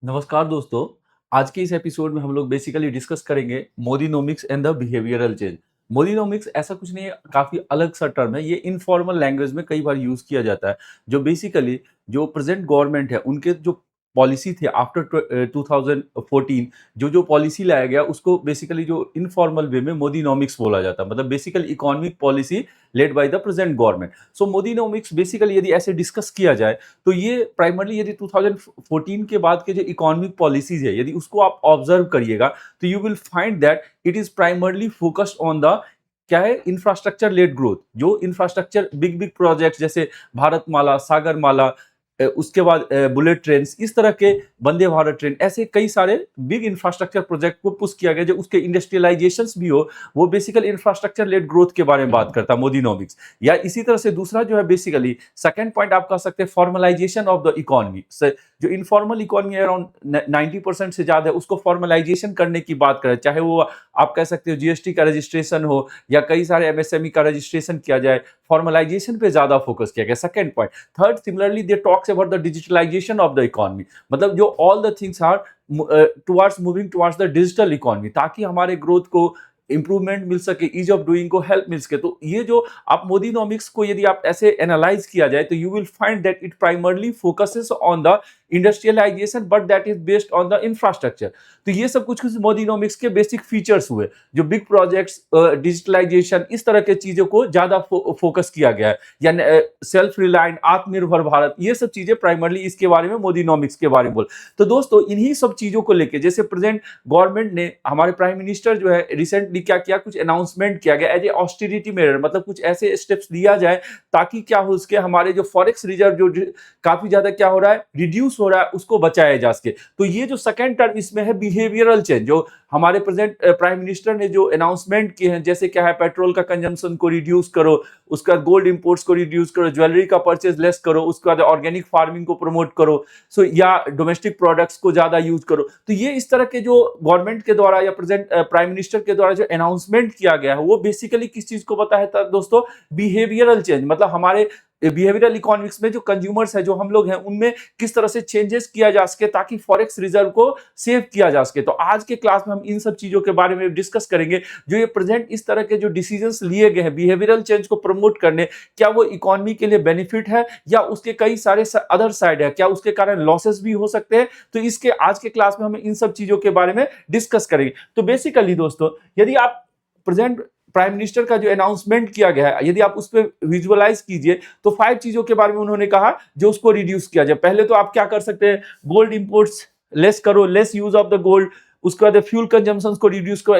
नमस्कार दोस्तों। आज के इस एपिसोड में हम लोग बेसिकली डिस्कस करेंगे Modinomics and the behavioural change. Modinomics ऐसा कुछ नहीं है, काफ़ी अलग सा टर्म है। ये इनफॉर्मल लैंग्वेज में कई बार यूज़ किया जाता है। जो बेसिकली जो प्रेज़ेंट गवर्नमेंट है, उनके जो पॉलिसी थे आफ्टर 2014, जो पॉलिसी लाया गया उसको बेसिकली जो इनफॉर्मल वे में मोदीनोमिक्स बोला जाता है। मतलब basically economic policy led by the present government. So Modinomics basically यदि ऐसे डिस्कस किया जाए तो ये प्राइमरली यदि 2014 के बाद के जो इकोनॉमिक पॉलिसीज है, यदि उसको आप ऑब्जर्व करिएगा तो you will find that it is primarily focused on the क्या है, इंफ्रास्ट्रक्चर लेड ग्रोथ। जो इंफ्रास्ट्रक्चर बिग बिग प्रोजेक्ट जैसे भारतमाला, सागरमाला, उसके बाद बुलेट ट्रेन, इस तरह के वंदे भारत ट्रेन, ऐसे कई सारे बिग इंफ्रास्ट्रक्चर प्रोजेक्ट को पुश किया गया जो उसके इंडस्ट्रियलाइजेशन भी हो। वो बेसिकल इंफ्रास्ट्रक्चर लेड ग्रोथ के बारे में बात करता है मोदीनोमिक्स। या इसी तरह से दूसरा जो है बेसिकली सेकंड पॉइंट आप कह सकते हैं फॉर्मलाइजेशन ऑफ द इकोनॉमी। जो इनफॉर्मल इकोनॉमी अराउंड 90% से ज्यादा है, उसको फॉर्मलाइजेशन करने की बात करें, चाहे वो आप कह सकते हो जीएसटी का रजिस्ट्रेशन हो या कई सारे एमएसएमई का रजिस्ट्रेशन किया जाए, फॉर्मलाइजेशन पे ज्यादा फोकस किया गया। Second point. Third, similarly they talks about the digitalisation of the economy. मतलब जो all the things are towards moving towards the digital economy, ताकि हमारे ग्रोथ को इंप्रूवमेंट मिल सके, ईज ऑफ डूइंग को हेल्प मिल सके। तो ये जो आप मोदीनोमिक्स को यदि आप ऐसे एनालाइज किया जाए तो you will find that it primarily focuses on the industrialisation, but that is based on the infrastructure. तो ये सब कुछ कुछ मोदीनोमिक्स के बेसिक फीचर्स हुए। जो बिग प्रोजेक्ट्स, डिजिटलाइजेशन, इस तरह के चीजों को ज्यादा फोकस किया गया है। या सेल्फ रिलायंट, आत्मनिर्भर भारत, ये सब चीजें प्राइमरली इसके बारे में मोदीनोमिक्स के बारे में बोल। तो दोस्तों इन्हीं सब चीजों को लेके जैसे प्रेजेंट गवर्नमेंट ने, हमारे प्राइम मिनिस्टर जो है रिसेंटली क्या किया, कुछ अनाउंसमेंट किया गया एज ए ऑस्टेरिटी मेजर। मतलब कुछ ऐसे स्टेप्स लिया जाए ताकि क्या हो, उसके हमारे जो फॉरेक्स रिजर्व जो काफी ज्यादा क्या हो रहा है, रिड्यूस हो रहा है, उसको बचाया जा सके। तो ये जो सेकंड टर्म इसमें है बिहेवियरल चेंज। जो हमारे प्रेजेंट प्राइम मिनिस्टर ने जो अनाउंसमेंट किए हैं, जैसे क्या है, पेट्रोल का कंजम्पशन को रिड्यूस करो, उसका गोल्ड इंपोर्ट्स को रिड्यूस करो, ज्वेलरी का परचेज लेस करो, उसके बाद ऑर्गेनिक फार्मिंग को प्रमोट करो, सो या डोमेस्टिक प्रोडक्ट्स को ज्यादा यूज करो। तो ये इस तरह के जो गवर्नमेंट के द्वारा या प्रेजेंट प्राइम मिनिस्टर के द्वारा जो अनाउंसमेंट किया गया है, वो बेसिकली किस चीज को बताया था दोस्तों? Behavioural change. मतलब हमारे बिहेवियरल इकोनॉमिक्स में जो कंज्यूमर्स है, जो हम लोग हैं, उनमें किस तरह से चेंजेस किया जा सके ताकि फॉरेक्स रिजर्व को सेव किया जा सके। तो आज के क्लास में हम इन सब चीजों के बारे में डिस्कस करेंगे। जो ये प्रेजेंट इस तरह के जो डिसीजंस लिए गए हैं बिहेवियरल चेंज को प्रमोट करने, क्या वो इकोनॉमी के लिए बेनिफिट है या उसके कई सारे अदर साइड है, क्या उसके कारण लॉसेस भी हो सकते हैं? तो इसके आज के क्लास में हम इन सब चीजों के बारे में डिस्कस करेंगे। तो बेसिकली दोस्तों, यदि आप प्रेजेंट प्राइम मिनिस्टर का जो अनाउंसमेंट किया गया है, यदि आप उस पर विजुअलाइज कीजिए तो 5 चीजों के बारे में उन्होंने कहा जो उसको रिड्यूस किया जाए। पहले तो आप क्या कर सकते हैं, गोल्ड इंपोर्ट्स लेस करो, less use of the gold. उसके बाद फ्यूल कंजम्पशन को रिड्यूस करो,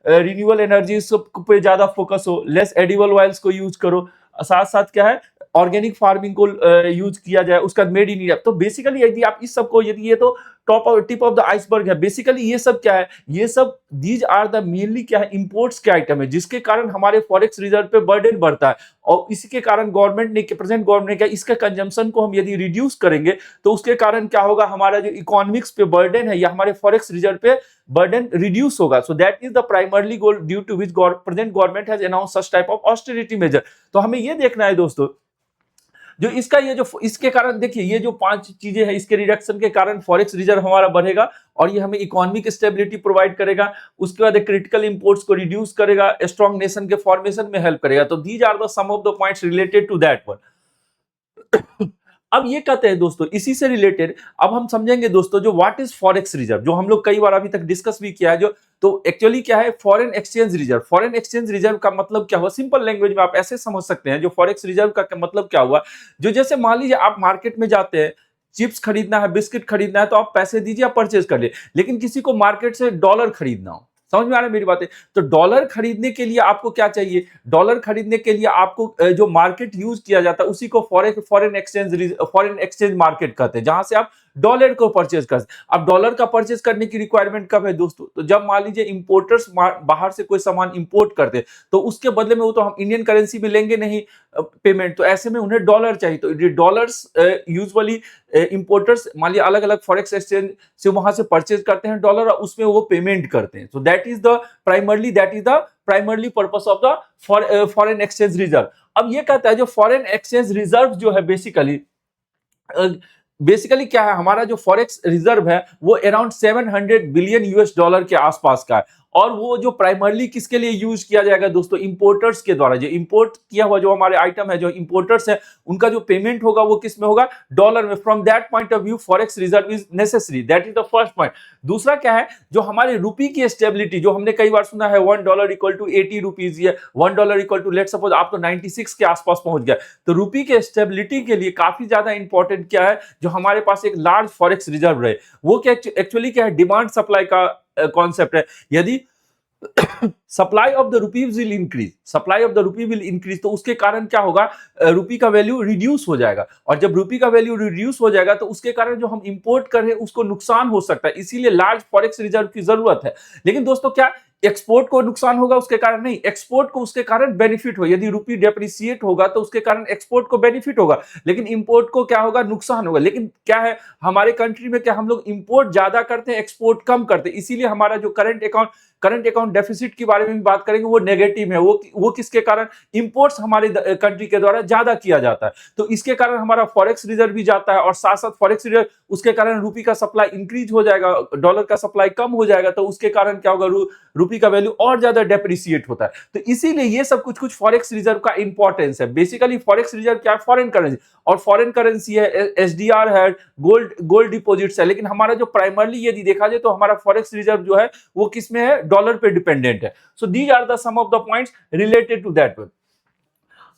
रिन्यूएबल एनर्जी पे ज्यादा फोकस हो, लेस एडिबल ऑयल्स को यूज करो। साथ साथ क्या है, ऑर्गेनिक फार्मिंग को यूज किया जाए, उसका मेड इन इंडिया। तो बेसिकली यदि आप इस सब को, यदि ये तो top of tip of the iceberg है, बेसिकली ये सब क्या है, ये सब दीज आर द मेनली क्या है, इंपोर्ट्स के आइटम है, जिसके कारण हमारे फॉरेक्स रिजर्व पे बर्डन बढ़ता है। और इसी के कारण गवर्नमेंट ने, प्रेजेंट गवर्नमेंट ने क्या, इसका कंजम्पशन को हम यदि रिड्यूस करेंगे तो उसके कारण क्या होगा, हमारा जो इकोनॉमिक्स पे बर्डन है या हमारे फॉरेक्स रिजर्व पे बर्डन रिड्यूस होगा। So that is the primarily goal due to which present government has announced such type of austerity measure. तो हमें ये देखना है दोस्तों, जो इसका ये जो इसके कारण देखिए, ये जो 5 चीजें हैं, इसके रिडक्शन के कारण फॉरेक्स रिजर्व हमारा बढ़ेगा और ये हमें इकोनॉमिक स्टेबिलिटी प्रोवाइड करेगा। उसके बाद क्रिटिकल इंपोर्ट्स को रिड्यूस करेगा, स्ट्रॉन्ग नेशन के फॉर्मेशन में हेल्प करेगा। तो these are the some of the points related to that one. अब ये कहते हैं दोस्तों, इसी से रिलेटेड अब हम समझेंगे दोस्तों, जो व्हाट इज फॉरेक्स रिजर्व, जो हम लोग कई बार अभी तक डिस्कस भी किया है। जो तो एक्चुअली क्या है, foreign exchange reserve. Foreign exchange reserve का मतलब क्या हुआ, सिंपल लैंग्वेज में आप ऐसे समझ सकते हैं, जो फॉरेक्स रिजर्व का मतलब क्या हुआ, जो जैसे मान लीजिए आप मार्केट में जाते हैं, चिप्स खरीदना है, बिस्किट खरीदना है, तो आप पैसे दीजिए, आप परचेज कर लिए। लेकिन किसी को मार्केट से डॉलर खरीदना हो, समझ में आ रहा है मेरी बातें? तो डॉलर खरीदने के लिए आपको क्या चाहिए, डॉलर खरीदने के लिए आपको जो मार्केट यूज किया जाता है उसी को फॉरेन एक्सचेंज मार्केट कहते हैं, जहां से आप डॉलर को परचेज कर। अब डॉलर का परचेज करने की रिक्वायरमेंट कब है दोस्तों, तो जब मान लीजिए इंपोर्टर्स बाहर से कोई सामान इंपोर्ट करते, तो उसके बदले में वो तो हम इंडियन करेंसी में लेंगे नहीं पेमेंट, तो ऐसे में उन्हें डॉलर चाहिए। तो डॉलर्स यूजुअली इंपोर्टर्स मान लिया अलग अलग फॉरेक्स एक्सचेंज से वहां से परचेज करते हैं डॉलर, और उसमें वो पेमेंट करते हैं। सो that is the primarily purpose of the foreign exchange reserve. अब ये कहता है जो फॉरेन एक्सचेंज रिजर्व जो है बेसिकली बेसिकली क्या है, हमारा जो फॉरेक्स रिजर्व है वो अराउंड 700 बिलियन यूएस डॉलर के आसपास का है। और वो जो प्राइमरली किसके लिए यूज किया जाएगा दोस्तों, इंपोर्टर्स के द्वारा। जो इंपोर्ट किया हुआ जो हमारे आइटम है, जो इंपोर्टर्स है, उनका जो पेमेंट होगा वो किस में होगा, डॉलर में। From that point of view forex reserve is necessary, that is the first point. दूसरा क्या है, जो हमारे रुपी की स्टेबिलिटी, जो हमने कई बार सुना है $1 इक्वल टू 80 रुपीज, या $1 इक्वल टू लेट सपोज आप तो 96 के आसपास पहुंच गया। तो रुपी के स्टेबिलिटी के लिए काफी ज्यादा इंपॉर्टेंट क्या है, जो हमारे पास एक लार्ज फॉरेक्स रिजर्व रहे। वो क्या एक्चुअली क्या है, डिमांड सप्लाई का कॉन्सेप्ट है। यदि supply of the rupees will increase, supply of the rupee will increase, तो उसके कारण क्या होगा, रुपी का वैल्यू रिड्यूस हो जाएगा। और जब रुपी का वैल्यू रिड्यूस हो जाएगा तो उसके कारण जो हम इंपोर्ट कर रहे हैं उसको नुकसान हो सकता है, इसीलिए लार्ज फॉरेक्स रिजर्व की जरूरत है। लेकिन दोस्तों क्या एक्सपोर्ट को नुकसान होगा उसके कारण? नहीं, एक्सपोर्ट को उसके कारण बेनिफिट हो। यदि रुपी डेप्रिसिएट होगा तो उसके कारण एक्सपोर्ट को बेनिफिट होगा, लेकिन इंपोर्ट को क्या होगा, नुकसान होगा। लेकिन क्या है, हमारे कंट्री में क्या हम लोग इंपोर्ट ज्यादा करते हैं, एक्सपोर्ट कम करते हैं, इसीलिए हमारा जो करंट अकाउंट डेफिसिट के बारे में भी बात करेंगे, वो नेगेटिव है। वो किसके कारण, इंपोर्ट्स हमारे कंट्री के द्वारा ज्यादा किया जाता है, तो इसके कारण हमारा फॉरेक्स रिजर्व भी जाता है। और साथ साथ फॉरेक्स रिजर्व, उसके कारण रुपी का सप्लाई इंक्रीज हो जाएगा, डॉलर का सप्लाई कम हो जाएगा, तो उसके कारण क्या होगा, रुपी का वैल्यू और ज्यादा डेप्रिसिएट होता है। तो इसीलिए ये सब कुछ कुछ फॉरेक्स रिजर्व का इंपॉर्टेंस है। बेसिकली फॉरेक्स रिजर्व क्या है, फॉरेन करेंसी, और फॉरेन करेंसी है, एसडीआर है, गोल्ड डिपॉजिट्स है। लेकिन हमारा जो प्राइमरली यदि देखा जाए तो हमारा फॉरेक्स रिजर्व जो है वो किसमें है, डॉलर पे डिपेंडेंट है। So these are the some of the points related to that.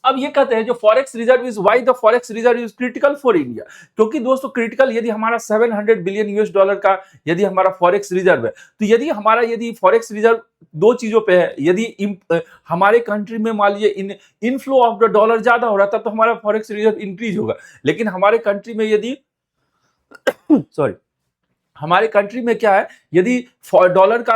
अब ये कहते हैं जो forex reserve is, why the forex reserve is critical for India. क्योंकि दोस्तों क्रिटिकल, यदि हमारा 700 बिलियन यूएस डॉलर का यदि हमारा फॉरेक्स रिजर्व है, तो यदि फॉरेक्स रिजर्व दो चीजों पे है, यदि हमारे कंट्री में मान लीजिए इनफ्लो ऑफ द डॉलर ज्यादा हो रहा था तो हमारा फॉरेक्स रिजर्व इंक्रीज होगा। लेकिन हमारे कंट्री में यदि सॉरी, हमारे कंट्री में क्या है, यदि डॉलर का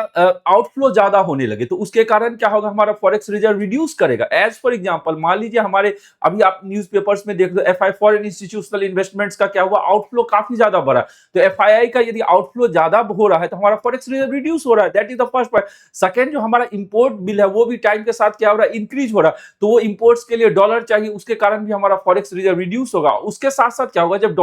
आउटफ्लो ज्यादा होने लगे तो उसके कारण क्या होगा, हमारा फॉरेक्स रिजर्व रिड्यूस करेगा। एज फॉर एग्जांपल मान लीजिए हमारे, अभी आप न्यूज़पेपर्स में देख लो, एफआई फॉरेन इंस्टीट्यूशनल इन्वेस्टमेंट्स का क्या हुआ, आउटफ्लो काफी ज्यादा बढ़ा। तो एफआईआई का यदि आउटफ्लो ज्यादा हो रहा है तो हमारा फॉरेक्स रिजर्व रिड्यूस हो रहा है, that is the first point. Second, जो हमारा इंपोर्ट बिल है वो भी टाइम के साथ क्या हो रहा है, इंक्रीज हो रहा है। तो वो इंपोर्ट्स के लिए डॉलर चाहिए, उसके कारण भी हमारा फॉरेक्स रिजर्व रिड्यूस होगा। उसके साथ साथ क्या होगा, जब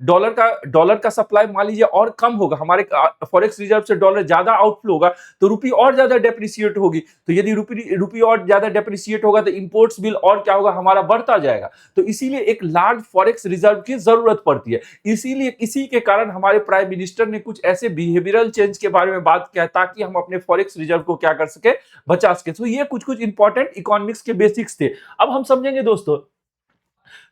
डॉलर का सप्लाई मान लीजिए और कम होगा, हमारे फॉरेक्स रिजर्व से डॉलर ज्यादा आउटफ्लो होगा, तो रुपी और ज्यादा डेप्रिसिएट होगी। तो यदि रुपी और ज्यादा डेप्रिसिएट होगा तो इंपोर्ट्स बिल और क्या होगा, हमारा बढ़ता जाएगा। तो इसीलिए एक लार्ज फॉरेक्स रिजर्व की जरूरत पड़ती है। इसीलिए इसी के कारण हमारे प्राइम मिनिस्टर ने कुछ ऐसे बिहेवियरल चेंज के बारे में बात किया ताकि हम अपने फॉरेक्स रिजर्व को क्या कर सके, बचा सके। तो ये कुछ कुछ इंपॉर्टेंट इकोनॉमिक्स के बेसिक्स थे। अब हम समझेंगे दोस्तों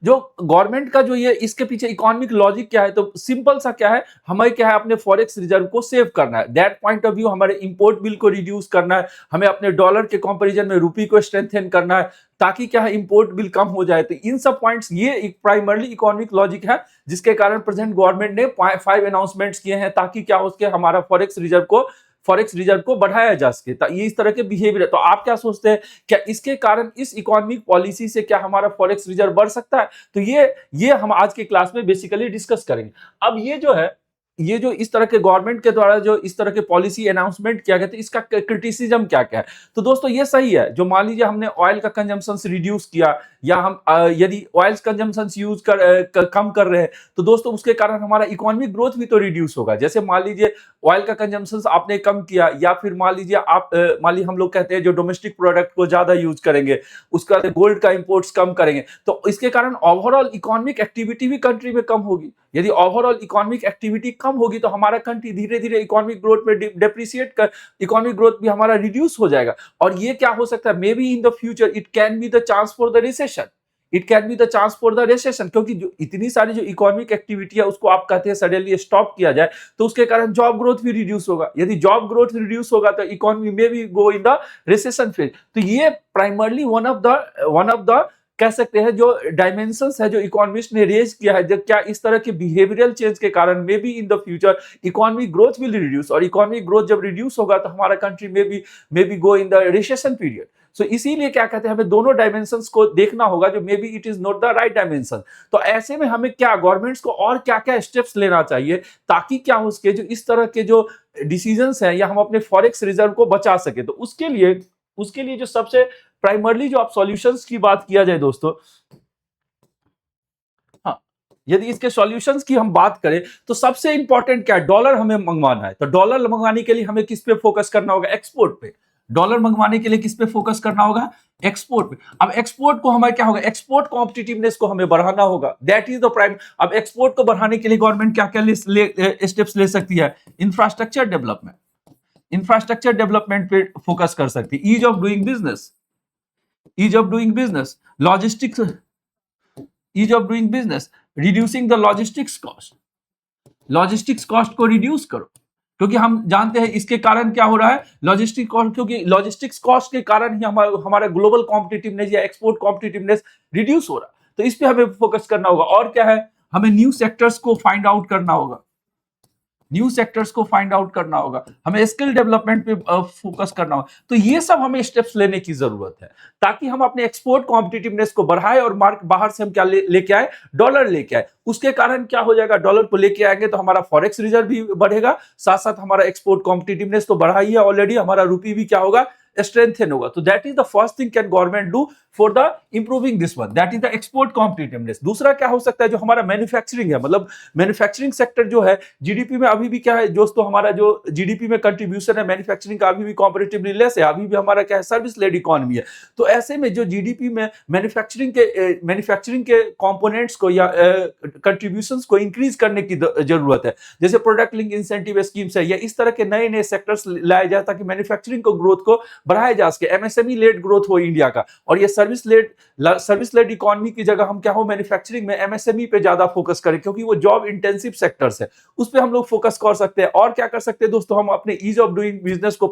जो गवर्नमेंट का जो ये इसके पीछे इकोनॉमिक लॉजिक क्या है। तो सिंपल सा क्या है, हमें क्या है, अपने फॉरेक्स रिजर्व को सेव करना है। दैट पॉइंट ऑफ व्यू हमारे इंपोर्ट बिल को रिड्यूस करना है, हमें अपने डॉलर के कंपैरिजन में रुपी को स्ट्रेंथन करना है ताकि क्या है, इंपोर्ट बिल कम हो जाए। तो इन सब पॉइंट्स, ये एक प्राइमरली इकोनॉमिक लॉजिक है जिसके कारण प्रेजेंट गवर्नमेंट ने 5 अनाउंसमेंट्स किए हैं ताकि क्या हो सके, हमारा फॉरेक्स रिजर्व को बढ़ाया जा सके। तो ये इस तरह के बिहेवियर है। तो आप क्या सोचते हैं, क्या इसके कारण, इस इकोनॉमिक पॉलिसी से क्या हमारा फॉरेक्स रिजर्व बढ़ सकता है? तो ये हम आज की क्लास में बेसिकली डिस्कस करेंगे। अब ये जो इस तरह के गवर्नमेंट के द्वारा जो इस तरह के पॉलिसी अनाउंसमेंट किया गया था, इसका क्रिटिसिज्म क्या क्या है? तो दोस्तों ये सही है, जो मान लीजिए हमने ऑयल का कंजम्पशन रिड्यूस किया, या हम यदि ऑयल कंजम्पशन यूज कम कर रहे हैं, तो दोस्तों उसके कारण हमारा इकोनॉमिक ग्रोथ भी तो रिड्यूस होगा। जैसे मान लीजिए ऑयल का कंजम्पशन आपने कम किया, या फिर मान लीजिए मान लीजिए हम लोग कहते हैं जो डोमेस्टिक प्रोडक्ट को ज्यादा यूज करेंगे, उसका गोल्ड का इंपोर्ट्स कम करेंगे, तो इसके कारण ओवरऑल इकोनॉमिक एक्टिविटी भी कंट्री में कम होगी। यदि ओवरऑल इकोनॉमिक एक्टिविटी कम होगी तो हमारा कंट्री धीरे धीरे इकोनॉमिक ग्रोथ में डेप्रिसिएट कर, इकोनॉमिक ग्रोथ भी हमारा रिड्यूस हो जाएगा। और ये क्या हो सकता है, मे be in the future it can be the chance for the recession, it can be the chance for the recession. क्योंकि जो इतनी सारी जो इकोनॉमिक एक्टिविटी है उसको आप कहते हैं सडनली स्टॉप किया जाए तो उसके कारण जॉब ग्रोथ भी रिड्यूस होगा। यदि जॉब ग्रोथ रिड्यूस होगा तो इकोनॉमी में भी गो इन द रिसेशन फेज। तो ये प्राइमरली वन ऑफ द कह सकते हैं जो डायमेंशंस है जो इकोनॉमिस्ट ने रेज किया है, जब क्या इस तरह के बिहेवियरल चेंज के कारण may be in the future economic growth will reduce, और इकोनॉमिक ग्रोथ जब रिड्यूस होगा तो हमारा कंट्री में be go in the recession period. So इसीलिए क्या कहते हैं, हमें दोनों डायमेंशंस को देखना होगा, जो may be it is not the right dimension. तो ऐसे में हमें क्या गवर्नमेंट्स को और क्या क्या स्टेप्स लेना चाहिए ताकि क्या हो सके, जो इस तरह के जो डिसीजंस हैं या हम अपने फॉरेक्स रिजर्व को बचा सके। तो उसके लिए जो सबसे प्राइमरली जो आप सॉल्यूशंस की बात किया जाए दोस्तों, हाँ, यदि इसके सॉल्यूशंस की हम बात करें तो सबसे इंपॉर्टेंट क्या है, डॉलर हमें मंगवाना है। तो डॉलर मंगवाने के लिए हमें किस पे फोकस करना होगा, एक्सपोर्ट पे। डॉलर मंगवाने के लिए किस पे फोकस करना होगा, एक्सपोर्ट पे। अब एक्सपोर्ट को हमें क्या होगा, एक्सपोर्ट कॉम्पिटिटिवनेस को हमें बढ़ाना होगा, दैट इज द प्राइम। अब एक्सपोर्ट को बढ़ाने के लिए गवर्नमेंट क्या क्या स्टेप्स ले सकती है, इंफ्रास्ट्रक्चर डेवलपमेंट, इंफ्रास्ट्रक्चर डेवलपमेंट पे फोकस कर सकती है, ease of doing business, ease of doing business, logistics, ease of doing business, reducing the logistics cost, logistics cost को रिड्यूस करो, क्योंकि हम जानते हैं इसके कारण क्या हो रहा है, लॉजिस्टिक कॉस्ट, क्योंकि लॉजिस्टिक्स कॉस्ट के कारण ही हमारा ग्लोबल कॉम्पिटिटिवनेस या एक्सपोर्ट कॉम्पिटिटिवनेस रिड्यूस हो रहा है। तो इस पे हमें फोकस करना होगा। और क्या है, हमें न्यू सेक्टर्स को फाइंड आउट करना होगा, न्यू सेक्टर्स को फाइंड आउट करना होगा, हमें स्किल डेवलपमेंट पे फोकस करना होगा। तो ये सब हमें स्टेप्स लेने की जरूरत है ताकि हम अपने एक्सपोर्ट कॉम्पिटिटिवनेस को बढ़ाए और मार्केट बाहर से हम क्या लेके आए, डॉलर लेके आए। उसके कारण क्या हो जाएगा, डॉलर को लेके आएंगे तो हमारा फॉरेक्स रिजर्व भी बढ़ेगा, साथ साथ हमारा एक्सपोर्ट कॉम्पिटिटिवनेस तो बढ़ा ही है ऑलरेडी, हमारा रुपी भी क्या होगा, स्ट्रेंथन होगा। तो that is the first thing can government do for the improving this one, that is the export competitiveness. दूसरा क्या हो सकता है, जो हमारा मैन्युफैक्चरिंग है, मतलब मैन्युफैक्चरिंग सेक्टर जो है, जीडीपी में अभी भी क्या है दोस्तों, हमारा जो जीडीपी में कंट्रीब्यूशन है मैन्युफैक्चरिंग का अभी भी कंपैरेटिवली लेस है, अभी भी हमारा क्या है, सर्विस लेड इकोनॉमी है। तो ऐसे में जो जीडीपी में मैन्युफैक्चरिंग के कंपोनेंट्स को या कंट्रीब्यूशंस को इंक्रीज करने की जरूरत है, जैसे प्रोडक्ट लिंक इंसेंटिव स्कीम्स है, या इस तरह के नए नए सेक्टर्स लाए जाए ताकि मैन्युफैक्चरिंग को ग्रोथ को बढ़ाया जा सके, एमएसएमई लेड ग्रोथ हो इंडिया का। और ये सर्विस लेड इकोनॉमी की जगह हम क्या हो, मैन्युफैक्चरिंग में एमएसएमई पे ज्यादा फोकस करें, क्योंकि वो जॉब इंटेंसिव सेक्टर्स है, उस पे हम लोग फोकस कर सकते हैं। और क्या कर सकते हैं दोस्तों, हम अपने ईज ऑफ डूइंग बिजनेस को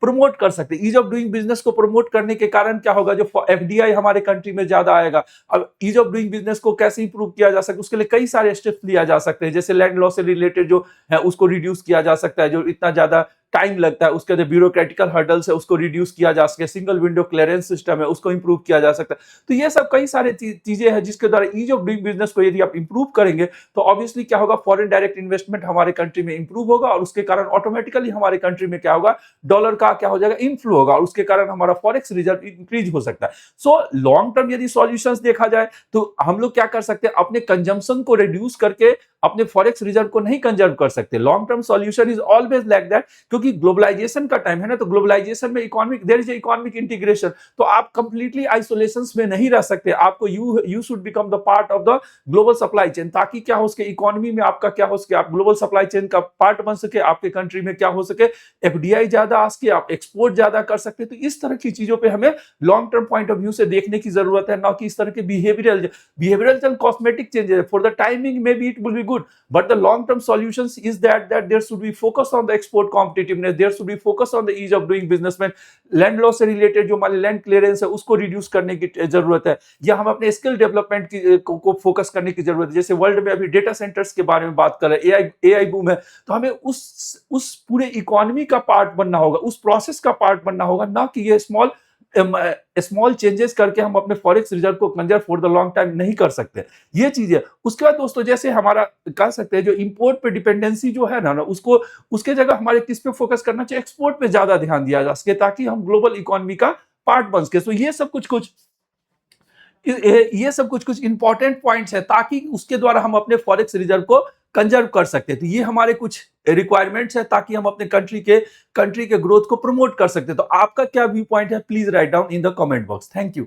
प्रमोट कर सकते हैं। ईज ऑफ डूइंग बिजनेस को प्रमोट करने के कारण क्या होगा, जो एफडीआई हमारे कंट्री में ज्यादा आएगा। अब ईज ऑफ डूइंग बिजनेस को कैसे इंप्रूव किया जा सकता है, उसके लिए कई सारे स्टेप्स लिया जा सकते हैं, जैसे लैंड लॉ से रिलेटेड जो है उसको रिड्यूस किया जा सकता है, जो इतना ज्यादा टाइम लगता है, उसके जो ब्यूरोक्रेटिकल हर्डल्स है उसको रिड्यूस किया जा सके, सिंगल विंडो क्लियरेंस सिस्टम है उसको इंप्रूव किया जा सकता है। तो ये सब कई सारे चीजें हैं जिसके द्वारा ईज ऑफ डूइंग बिजनेस को यदि आप इंप्रूव करेंगे तो ऑब्वियसली क्या होगा, फॉरेन डायरेक्ट इन्वेस्टमेंट हमारे कंट्री में इंप्रूव होगा, और उसके कारण ऑटोमेटिकली हमारे कंट्री में क्या होगा, डॉलर का क्या हो जाएगा, इनफ्लो होगा, और उसके कारण हमारा फॉरेक्स रिजर्व इंक्रीज हो सकता है। सो लॉन्ग टर्म यदि सॉल्यूशंस देखा जाए तो हम लोग क्या कर सकते हैं, अपने कंजम्पशन को रिड्यूस करके अपने फॉरेक्स रिजर्व को नहीं कंजर्व कर सकते। Long term solution is always like that, क्योंकि ग्लोबलाइजेशन का टाइम है ना, तो ग्लोबलाइजेशन में economic, there is economic integration, तो आप कंप्लीटली आइसोलेशंस में नहीं रह सकते, आपको you should become the part of the global supply chain, ताकि क्या हो सके, इकोनॉमी में आपका क्या हो सके, आप ग्लोबल सप्लाई चेन का पार्ट बन सके, आपके कंट्री में क्या हो सके, एफडीआई ज्यादा आ सके, आप एक्सपोर्ट ज्यादा कर सकते। तो इस तरह की चीजों पे हमें long term point of view से देखने की जरूरत है, ना कि इस तरह के behavioural and cosmetic changes. For the timing may be it will be good, but the long term solutions is that there should be focus on the export competitiveness, there should be focus on the ease of doing business में land law से related जो हमारे land clearance है उसको reduce करने की जरूरत है, या हम अपने स्किल डेवलपमेंट को फोकस करने की जरूरत है। जैसे वर्ल्ड में अभी डेटा सेंटर्स के बारे में बात कर रहे हैं, एआई बूम है, तो हमें उस पूरे इकोनॉमी का पार्ट बनना होगा, उस प्रोसेस का पार्ट बनना होगा, ना कि ये स्मॉल चेंजेस करके हम अपने फॉरेक्स रिजर्व को conserve for the long time नहीं कर सकते। ये चीज है। उसके बाद दोस्तों, जैसे हमारा कह सकते हैं जो इंपोर्ट पे डिपेंडेंसी जो है ना उसको, उसके जगह हमारे किस पे फोकस करना चाहिए, एक्सपोर्ट पे ज्यादा ध्यान दिया जा सके, ताकि हम ग्लोबल इकोनॉमी का पार्ट बन सके। तो ये सब कुछ इंपॉर्टेंट पॉइंट्स है, ताकि उसके द्वारा हम अपने फॉरेक्स रिजर्व को कंजर्व कर सकते हैं। तो ये हमारे कुछ रिक्वायरमेंट्स है, ताकि हम अपने कंट्री के ग्रोथ को प्रमोट कर सकते हैं। तो आपका क्या व्यू पॉइंट है, please write down in the comment box. Thank you.